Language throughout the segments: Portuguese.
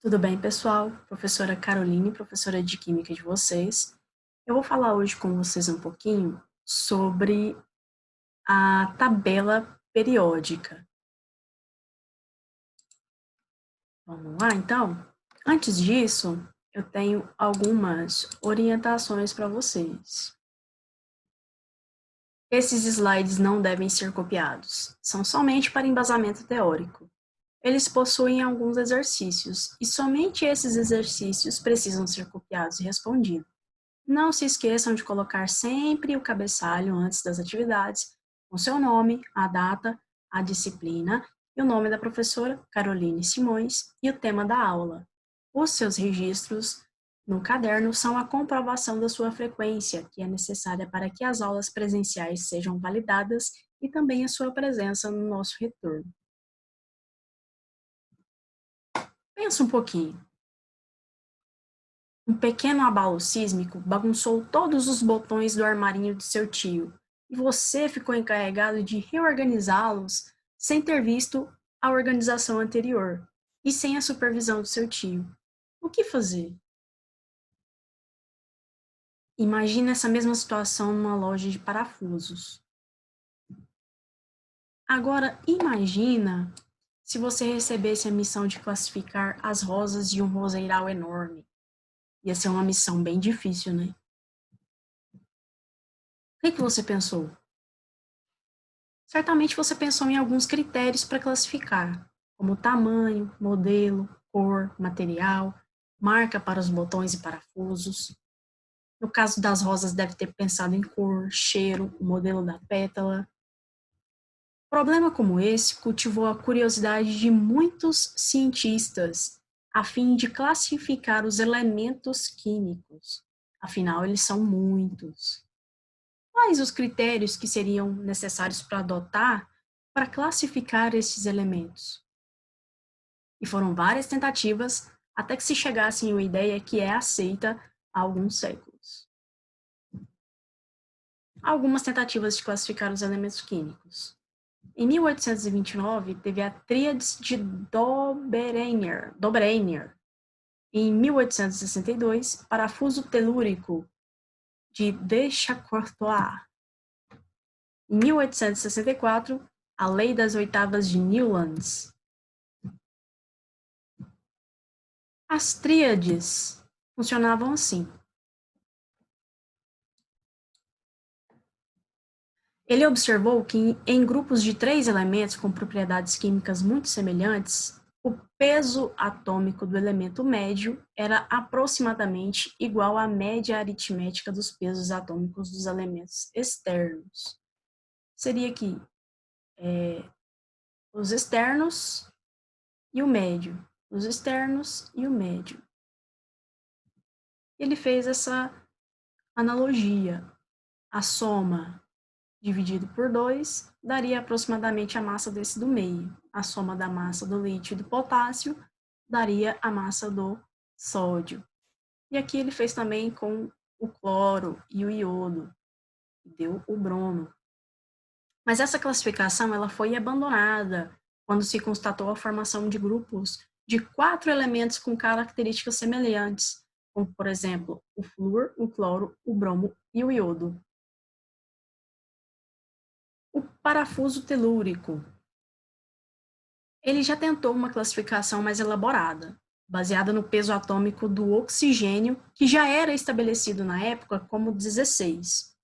Tudo bem, pessoal? Professora Caroline, professora de Química de vocês. Eu vou falar hoje com vocês um pouquinho sobre a tabela periódica. Vamos lá, então? Antes disso, eu tenho algumas orientações para vocês. Esses slides não devem ser copiados, são somente para embasamento teórico. Eles possuem alguns exercícios, e somente esses exercícios precisam ser copiados e respondidos. Não se esqueçam de colocar sempre o cabeçalho antes das atividades, com seu nome, a data, a disciplina e o nome da professora Caroline Simões e o tema da aula. Os seus registros no caderno são a comprovação da sua frequência, que é necessária para que as aulas presenciais sejam validadas e também a sua presença no nosso retorno. Pensa um pouquinho. Um pequeno abalo sísmico bagunçou todos os botões do armarinho de seu tio, e você ficou encarregado de reorganizá-los sem ter visto a organização anterior e sem a supervisão do seu tio. O que fazer? Imagina essa mesma situação numa loja de parafusos. Agora, imagina se você recebesse a missão de classificar as rosas de um roseiral enorme. Ia ser uma missão bem difícil, né? O que você pensou? Certamente você pensou em alguns critérios para classificar, como tamanho, modelo, cor, material, marca para os botões e parafusos. No caso das rosas, deve ter pensado em cor, cheiro, o modelo da pétala. Problema como esse cultivou a curiosidade de muitos cientistas a fim de classificar os elementos químicos. Afinal, eles são muitos. Quais os critérios que seriam necessários para adotar para classificar esses elementos? E foram várias tentativas até que se chegasse em uma ideia que é aceita há alguns séculos. Algumas tentativas de classificar os elementos químicos. Em 1829, teve a tríade de Dobereiner. Em 1862, parafuso telúrico de Deschacourtois. Em 1864, a Lei das Oitavas de Newlands. As tríades funcionavam assim. Ele observou que em grupos de 3 elementos com propriedades químicas muito semelhantes, o peso atômico do elemento médio era aproximadamente igual à média aritmética dos pesos atômicos dos elementos externos. Seria que os externos e o médio, os externos e o médio. Ele fez essa analogia. A soma dividido por 2 daria aproximadamente a massa desse do meio. A soma da massa do lítio e do potássio daria a massa do sódio. E aqui ele fez também com o cloro e o iodo, deu o bromo. Mas essa classificação ela foi abandonada quando se constatou a formação de grupos de 4 elementos com características semelhantes, como, por exemplo, o flúor, o cloro, o bromo e o iodo. O parafuso telúrico. Ele já tentou uma classificação mais elaborada, baseada no peso atômico do oxigênio, que já era estabelecido na época como 16.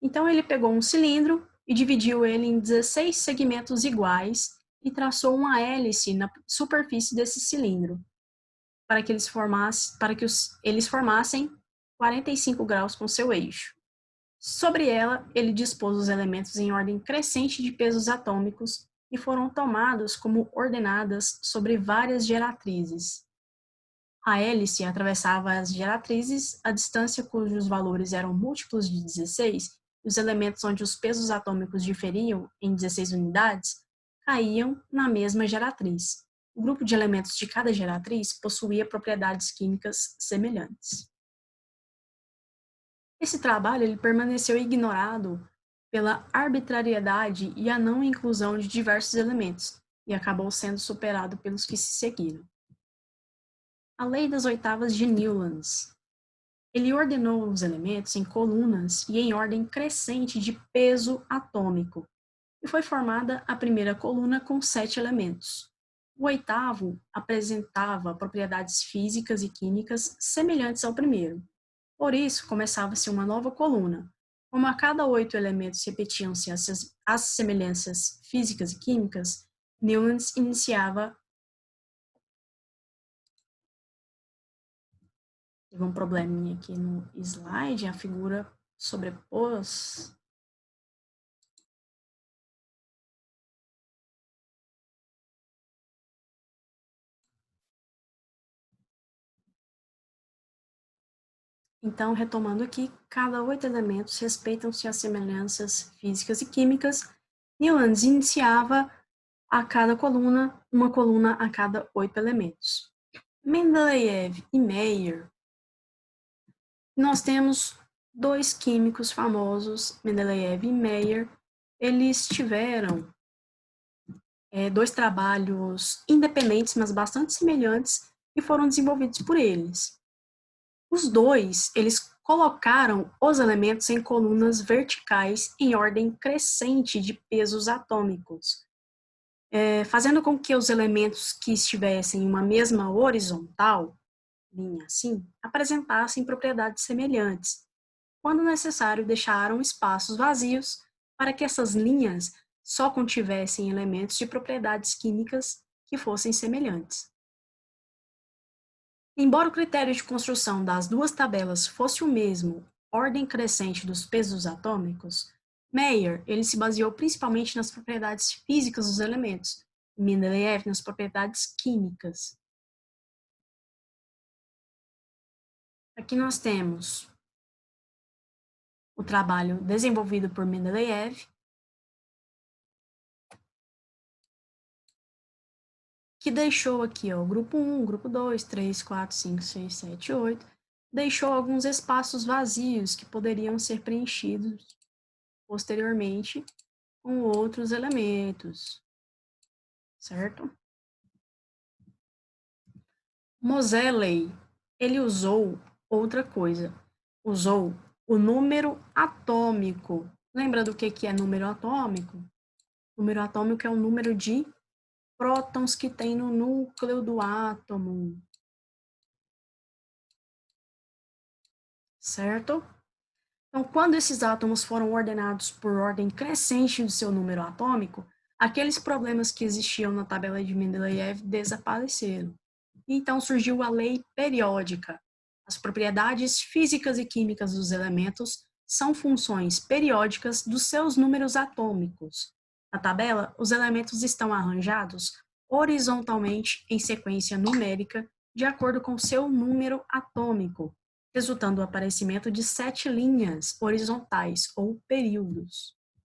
Então ele pegou um cilindro e dividiu ele em 16 segmentos iguais e traçou uma hélice na superfície desse cilindro, para que eles formassem 45 graus com seu eixo. Sobre ela, ele dispôs os elementos em ordem crescente de pesos atômicos e foram tomados como ordenadas sobre várias geratrizes. A hélice atravessava as geratrizes a distância cujos valores eram múltiplos de 16, e os elementos onde os pesos atômicos diferiam em 16 unidades caíam na mesma geratriz. O grupo de elementos de cada geratriz possuía propriedades químicas semelhantes. Esse trabalho ele permaneceu ignorado pela arbitrariedade e a não inclusão de diversos elementos, e acabou sendo superado pelos que se seguiram. a lei das oitavas de Newlands. Ele ordenou os elementos em colunas e em ordem crescente de peso atômico, e foi formada a primeira coluna com 7 elementos. O oitavo apresentava propriedades físicas e químicas semelhantes ao primeiro. Por isso, começava-se uma nova coluna. Como a cada 8 elementos repetiam-se as semelhanças físicas e químicas, Newlands iniciava. Teve um probleminha aqui no slide, a figura sobrepôs. Então, retomando aqui, cada 8 elementos respeitam-se as semelhanças físicas e químicas. Newlands iniciava a cada coluna, uma coluna a cada 8 elementos. Mendeleev e Mayer, nós temos 2 químicos famosos, Mendeleev e Mayer. Eles tiveram 2 trabalhos independentes, mas bastante semelhantes, e foram desenvolvidos por eles. Os dois, eles colocaram os elementos em colunas verticais em ordem crescente de pesos atômicos, fazendo com que os elementos que estivessem em uma mesma horizontal, linha assim, apresentassem propriedades semelhantes. Quando necessário, deixaram espaços vazios para que essas linhas só contivessem elementos de propriedades químicas que fossem semelhantes. Embora o critério de construção das duas tabelas fosse o mesmo, ordem crescente dos pesos atômicos, Mayer ele se baseou principalmente nas propriedades físicas dos elementos, e Mendeleev nas propriedades químicas. Aqui nós temos o trabalho desenvolvido por Mendeleev, que deixou aqui o grupo 1, grupo 2, 3, 4, 5, 6, 7, 8, deixou alguns espaços vazios que poderiam ser preenchidos posteriormente com outros elementos, certo? Moseley, ele usou outra coisa, usou o número atômico. Lembra do que é número atômico? Número atômico é o número de prótons que tem no núcleo do átomo, certo? Então, quando esses átomos foram ordenados por ordem crescente do seu número atômico, aqueles problemas que existiam na tabela de Mendeleev desapareceram. Então surgiu a lei periódica. As propriedades físicas e químicas dos elementos são funções periódicas dos seus números atômicos. Na tabela, os elementos estão arranjados horizontalmente em sequência numérica de acordo com seu número atômico, resultando no aparecimento de 7 linhas horizontais ou períodos.